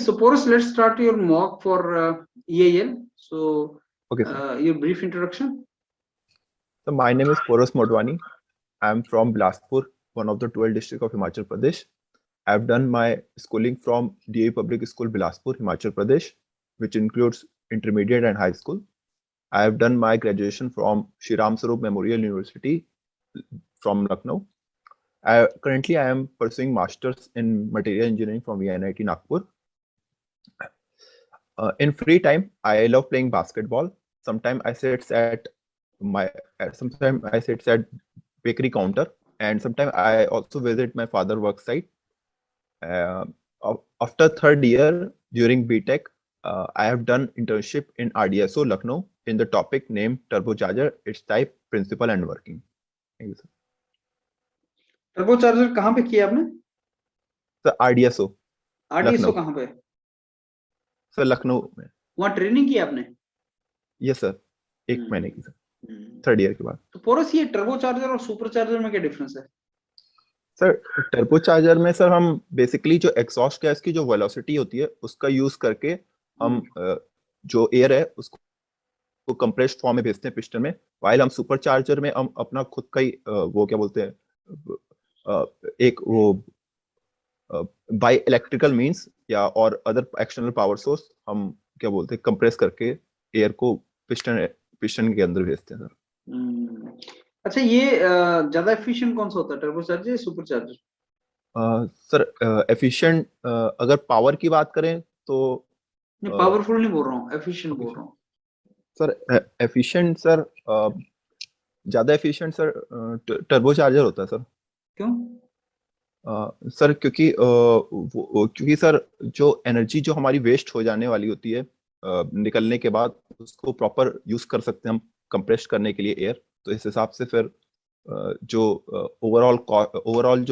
so Porus, let's start your mock for EIL. So, Okay, sir. your brief introduction. So my name is Porus Modwani. I'm from Bilaspur, one of the 12 districts of Himachal Pradesh. I've done my schooling from DA Public School, Bilaspur, Himachal Pradesh, which includes intermediate and high school. I have done my graduation from Shri Ram Sarup Memorial University from Lucknow. Currently, I am pursuing masters in material engineering from VNIT Nagpur. In free time, I love playing basketball. Sometimes I sit at bakery counter, and sometimes I also visit my father's work site. After third year during BTech, I have done internship in RDSO Lucknow in the topic named Turbocharger, its type, principle, and working. Thank you, sir. Turbocharger कहाँ पे किया आपने? Sir RDSO कहाँ पे? Sir Lucknow में. वहाँ training की आपने? यस सर, 1 महीने की सर, थर्ड ईयर के बाद. तो पोरस, ये टर्बोचार्जर और सुपरचार्जर में क्या डिफरेंस है? सर टर्बोचार्जर में सर हम बेसिकली जो एग्जॉस्ट गैस की जो वेलोसिटी होती है उसका यूज करके हम जो एयर है उसको कंप्रेस्ड फॉर्म में भेजते हैं पिस्टन में, वाइल हम सुपरचार्जर में हम अपना खुद का ही वो क्या बोलते हैं एक वो बाय इलेक्ट्रिकल मींस या और अदर एक्सटर्नल पावर सोर्स हम क्या बोलते हैं कंप्रेस करके एयर को पिस्टन के अंदर भेजते हैं सर. अच्छा, ये ज्यादा एफिशिएंट कौन सा होता है, टर्बोचार्जर या सुपरचार्जर? सर एफिशिएंट अगर पावर की बात करें तो पावरफुल नहीं बोल रहा हूँ, एफिशिएंट बोल रहा हूँ सर. एफिशिएंट सर ज्यादा एफिशिएंट सर टर्बोचार्जर होता है सर. क्यों? सर क्योंकि सर जो एनर्जी जो हमारी वेस्ट हो जाने वाली होती है निकलने के बाद उसको प्रॉपर यूज कर सकते हैं हम कंप्रेस करने के लिए एयर. तो इस हिसाब से फिर जो ओवरऑल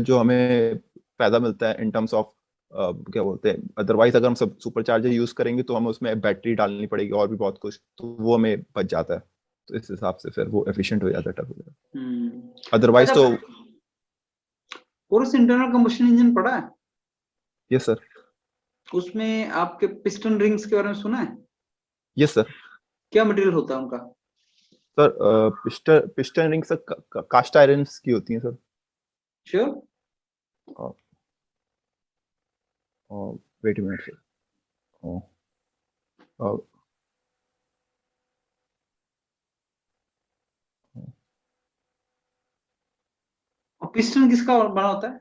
जो हमें फायदा मिलता है इन टर्म्स ऑफ क्या बोलते हैं, अदरवाइज अगर हम सब सुपरचार्जर यूज करेंगे तो हमें उसमें बैटरी डालनी पड़ेगी और भी बहुत कुछ, तो वो हमें बच जाता है. तो इस हिसाब से फिर वो एफिशिएंट हो जाता है टर्बो. अदरवाइज तो पोरस इंटरनल कंबशन इंजन पढ़ा है? Yes sir. उसमें आपके पिस्टन रिंग्स के बारे में सुना है? Yes sir. क्या मटेरियल होता है उनका? Sir piston ring sir cast iron की होती हैं sir. Sure? Wait a minute sir. Piston किसका बना होता है?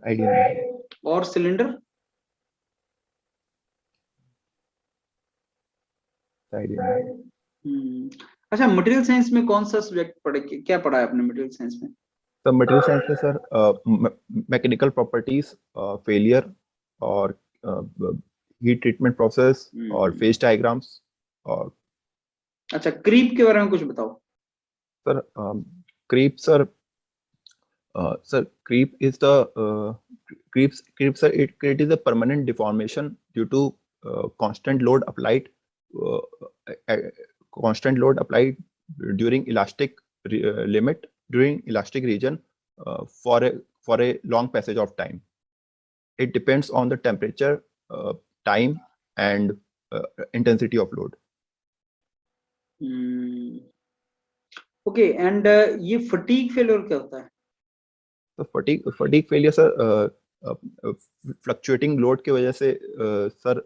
आइडिया नहीं. और सिलेंडर? आइडिया नहीं. अच्छा, मटेरियल साइंस में कौन सा सब्जेक्ट पढ़े, क्या पढ़ा है आपने मटेरियल साइंस में? तो मटेरियल साइंस में सर मैकेनिकल प्रॉपर्टीज, फेलियर और हीट ट्रीटमेंट प्रोसेस और फेज डायग्राम्स और. अच्छा, क्रीप के बारे में कुछ बताओ. Sir creep sir, creep is the creep sir, it is a permanent deformation due to constant load applied during elastic limit during elastic region for a long passage of time. It depends on the temperature, time, and intensity of load. Okay, and ये fatigue failure क्या होता है? तो fatigue failure sir fluctuating load की वजह से sir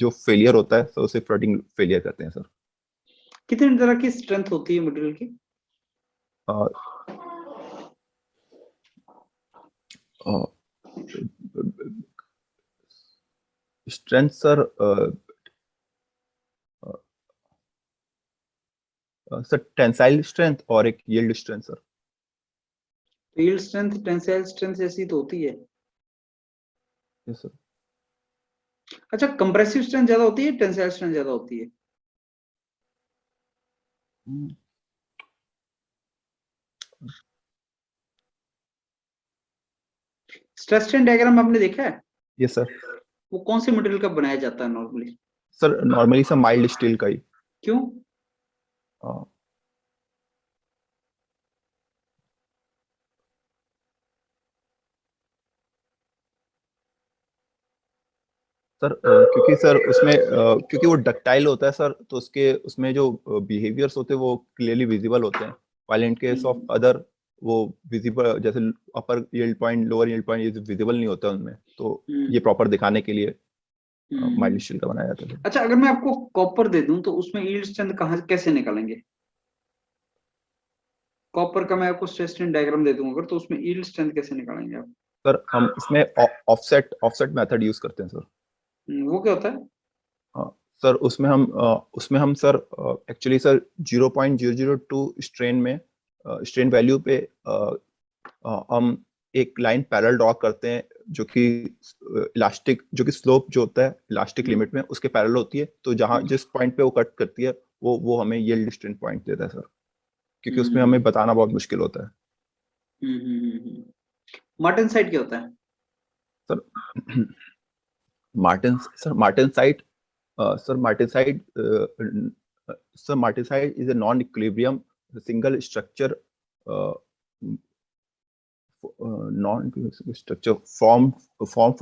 जो failure होता है सर उसे फटीग फेलियर कहते हैं सर. कितने तरह की स्ट्रेंथ होती है मटेरियल की? स्ट्रेंथ सर टेंसाइल स्ट्रेंथ और एक yield strength sir. Yield strength tensile strength ऐसी तो होती है. Yes sir. अच्छा, कंप्रेसिव स्ट्रेंथ ज्यादा होती है, टेंसाइल स्ट्रेंथ ज्यादा होती है? स्ट्रेस स्ट्रेन डायग्राम आपने देखा है? Yes sir. वो कौन से मटेरियल का बनाया जाता है normally? Sir normally sir mild steel का ही. क्यों? हाँ सर, क्योंकि सर उसमें क्योंकि वो डक्टाइल होता है सर, तो उसके उसमें जो बिहेवियर्स होते हैं वो क्लियरली विजिबल होते हैं, while in case of other वो विजिबल, जैसे upper yield point, lower yield point, ये विजिबल नहीं होता उनमें, तो ये प्रॉपर दिखाने के लिए माइल्ड स्टील का बनाया जाता है। अच्छा, अगर मैं आपको कॉपर दे दूं तो उसमें यील्ड स्ट्रेंथ कहाँ कैसे निकालेंगे? कॉपर का मैं आपको स्ट्रेस स्ट्रेन डायग्राम दे दूंगा अगर, तो उसमें यील्ड स्ट्रेंथ कैसे निकालेंगे आप? सर हम इसमें ऑफसेट मेथड यूज करते हैं सर। वो क्या होता है? हाँ सर, उसमें हम सर एक्चुअली सर 0.002 स्ट्रेन में स्ट्रेन वैल्यू पे हम एक लाइन पैरेलल ड्रॉ करते हैं, जो कि इलास्टिक, जो कि स्लोप जो होता है इलास्टिक लिमिट में उसके पैरेलल होती है, तो जहाँ जिस पॉइंट पे वो कट करती है वो हमें यील्ड स्ट्रेन पॉइंट देता है सर, क्योंकि उसमें हमें बताना बहुत मुश्किल होता है। मार्टेनसाइट क्या होता है? Sir martensite sir martensite sir martensite is a non-equilibrium single structure, uh, non-equilibrium structure formed from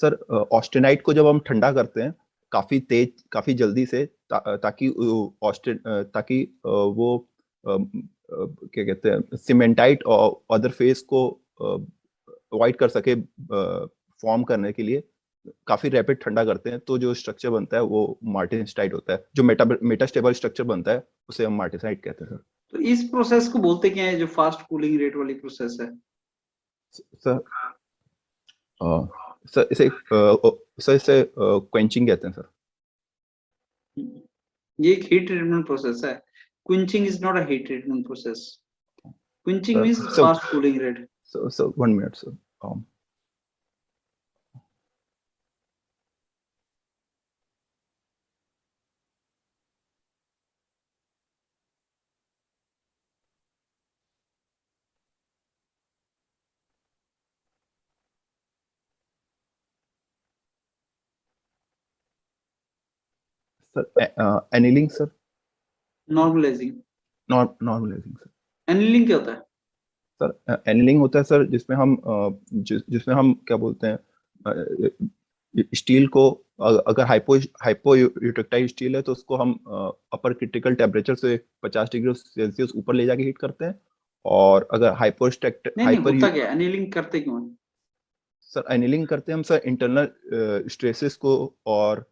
sir austenite को जब हम ठंडा करते हैं काफी तेज, काफी जल्दी से, ताकि ताकि वो क्या कहते हैं, सीमेंटाइट और अदर फेस को अवॉइड कर सके फॉर्म करने के लिए, काफी रैपिड ठंडा करते हैं, तो जो स्ट्रक्चर बनता है वो मार्टेनसाइट होता है। जो मेटास्टेबल स्ट्रक्चर बनता है उसे हम मार्टेनसाइट कहते हैं सर। तो इस प्रोसेस को बोलते क्या है, जो फास्ट कूलिंग रेट वाली प्रोसेस है? सर सर इसे क्वेंचिंग कहते हैं सर। ये एक हीट ट्रीटमेंट प्रोसेस है। Quenching is not a heat treatment process. Quenching means sir fast cooling rate. Sir 1 minute sir. Sir annealing sir. Normalising. Normalising sir. Annealing क्या होता है? सर एनीलिंग होता है सर जिसमें हम जिसमें हम क्या बोलते हैं, स्टील को, अगर हाइपो यूटेक्टाइल स्टील है तो उसको हम अपर क्रिटिकल टेम्परेचर से 50 डिग्री सेल्सियस ऊपर ले जाके हीट करते हैं, और अगर नहीं होता क्या, एनीलिंग करते क्यों है? सर एनीलिंग करते हैं हम सर इंटरनल स्ट्रेसेस को और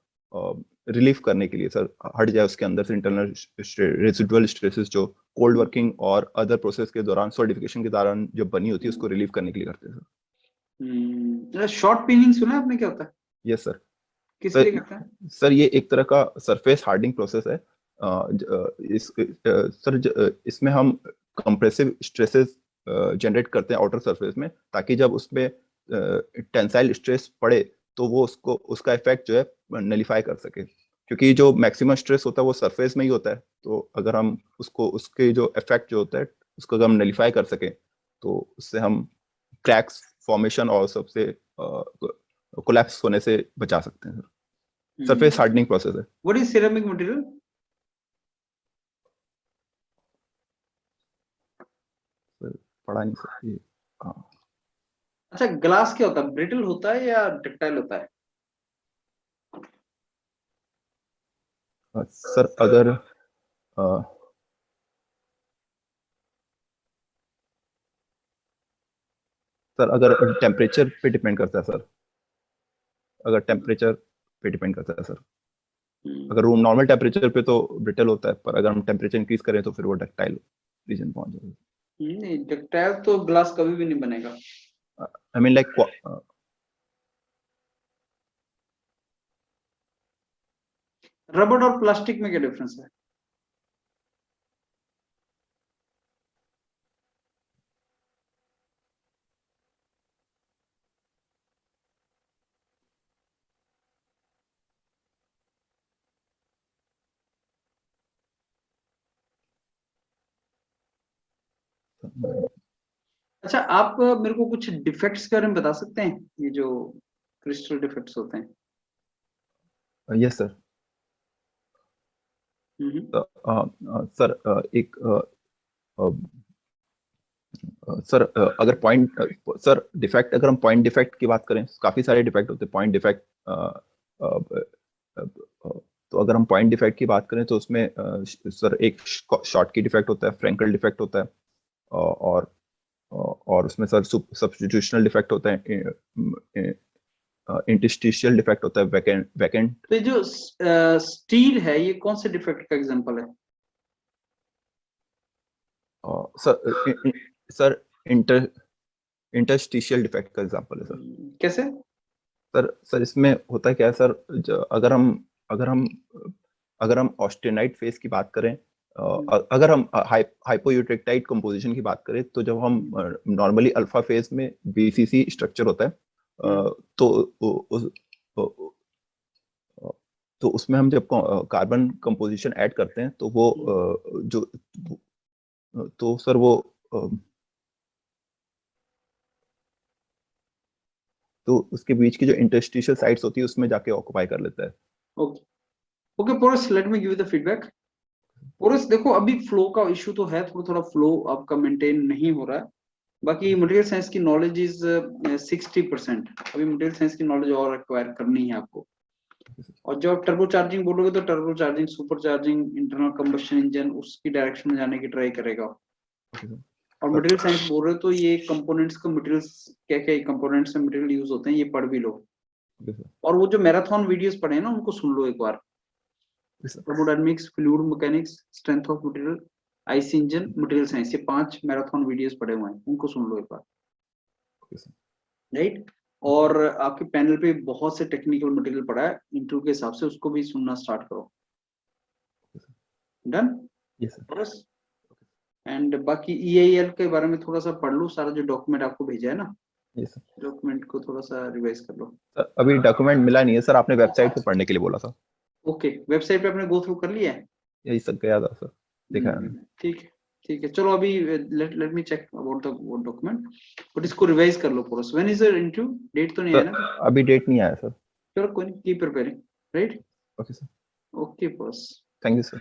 रिलीफ करने के लिए सर, हट जाए उसके अंदर से इंटरनल रेसिडुअल स्ट्रेसेस जो कोल्ड वर्किंग और अदर प्रोसेस के दौरान, सॉलिडिफिकेशन के दौरान जो बनी होती है उसको रिलीव करने के लिए करते हैं सर। शॉर्ट पिनिंग सुना है आपने, क्या होता है? Yes sir. किस लिए करते हैं? सर ये एक तरह का सरफेस हार्डनिंग प्रोसेस है। इसमें हम कंप्रेसिव स्ट्रेसेस जनरेट करते हैं आउटर सरफेस में, ताकि जब उसमें टेंसाइल स्ट्रेस पड़े तो वो उसको, उसका इफेक्ट जो है नलिफाई कर सके, क्योंकि जो मैक्सिमम स्ट्रेस होता है वो सरफेस में ही होता है, तो अगर हम उसको, उसके जो इफेक्ट जो होता है उसको अगर हम नलिफाई कर सकें तो उससे हम क्रैक्स फॉर्मेशन और सबसे कोलैप्स होने से बचा सकते हैं सर। सरफेस हार्डनिंग प्रोसेस है। What is ceramic material? Sir पढ़ा नहीं सर ये। हाँ अच्छा, ग्लास क्या होता है, ब्रिटल होता है या डक्टाइल होता है? सर अगर सर अगर टेम्परेचर पे डिपेंड करता है सर, अगर टेम्परेचर पे डिपेंड करता है सर। अगर रूम नॉर्मल टेम्परेचर पे तो ब्रिटल होता है, पर अगर हम टेम्परेचर इंक्रीज करें तो फिर वो डक्टाइल रीजन पहुंच जाएगा। नहीं, डक्टाइल तो ग्लास कभी भी नहीं बनेगा। आई मीन लाइक रबड़ और प्लास्टिक में क्या डिफरेंस है? अच्छा, आप मेरे को कुछ डिफेक्ट्स के बारे में बता सकते हैं, ये जो क्रिस्टल डिफेक्ट्स होते हैं? Yes sir. सर एक सर अगर पॉइंट सर डिफेक्ट, अगर हम पॉइंट डिफेक्ट की बात करें, काफी सारे डिफेक्ट होते हैं पॉइंट डिफेक्ट। तो अगर हम पॉइंट डिफेक्ट की बात करें तो उसमें सर एक शॉर्ट की डिफेक्ट होता है, फ्रैंकल डिफेक्ट होता है, और उसमें सर सब्स्टिट्यूशनल डिफेक्ट होता है, इंटरस्टिशियल डिफेक्ट होता है, वैकेंट। तो ये जो स्टील है ये कौन से डिफेक्ट का एग्जांपल है? सर सर इंटरस्टिशियल डिफेक्ट का एग्जांपल है सर। कैसे? सर इसमें होता क्या है सर, अगर हम ऑस्टेनाइट फेस की बात करें, अगर हम हाइपोयूटेक्टाइट कंपोजिशन की बात करें, तो जब हम नॉर्मली अल्फा फेज में बीसीसी स्ट्रक्चर होता है, तो तो उसमें हम जब कार्बन कंपोजिशन ऐड करते हैं तो वो जो तो सर वो तो उसके बीच की जो इंटरस्टिशियल साइट्स होती है उसमें जाके ऑक्युपाई कर लेता है। Okay okay Porus, let me give you the feedback. Porus देखो, अभी फ्लो का इशू तो है, थोड़ा थोड़ा फ्लो आपका मेंटेन नहीं हो रहा है। बाकी मटेरियल साइंस की नॉलेज इज 60%। अभी मटेरियल साइंस की नॉलेज और एक्वायर करनी है आपको। और जब आप टर्बो चार्जिंग बोलोगे तो turbo charging, super charging, internal combustion engine, उसकी डायरेक्शन में जाने की ट्राई करेगा। और मटेरियल साइंस बोल रहे हो तो ये कंपोनेंट्स का मटेरियल्स, क्या क्या कंपोनेंट्स में मटेरियल यूज होते हैं ये पढ़ भी लो। और वो जो मैराथन वीडियोस पढ़े हैं ना उनको सुन लो एक बार। Thermodynamics, fluid mechanics, strength of material, IC engine, material science, ये 5 मैराथन वीडियोस पढ़े हुए हैं, उनको सुन लो एक बार। राइट? और आपके पैनल पे बहुत से टेक्निकल मटेरियल पड़ा है इंटरव्यू के हिसाब से, उसको भी सुनना स्टार्ट करो। डन? बस। एंड बाकी EIL के बारे में थोड़ा सा पढ़ लो, सारा जो डॉक्यूमेंट आपको भेजा है ना, डॉक्यूमेंट को थोड़ा सा रिवाइज कर लो। सर अभी डॉक्यूमेंट मिला नहीं है सर, आपने वेबसाइट पे पढ़ने के लिए बोला था। ओके, वेबसाइट पे आपने गो थ्रू कर लिया है? यही सब गया था सर, देखा है। ठीक है ठीक है, चलो अभी let me check about the document, but इसको रिवाइज कर लो पूरा। When is the interview? Date तो नहीं है ना? अभी डेट नहीं आया सर। चलो कोई नहीं, keep preparing. Right? Okay sir, okay boss. Thank you sir.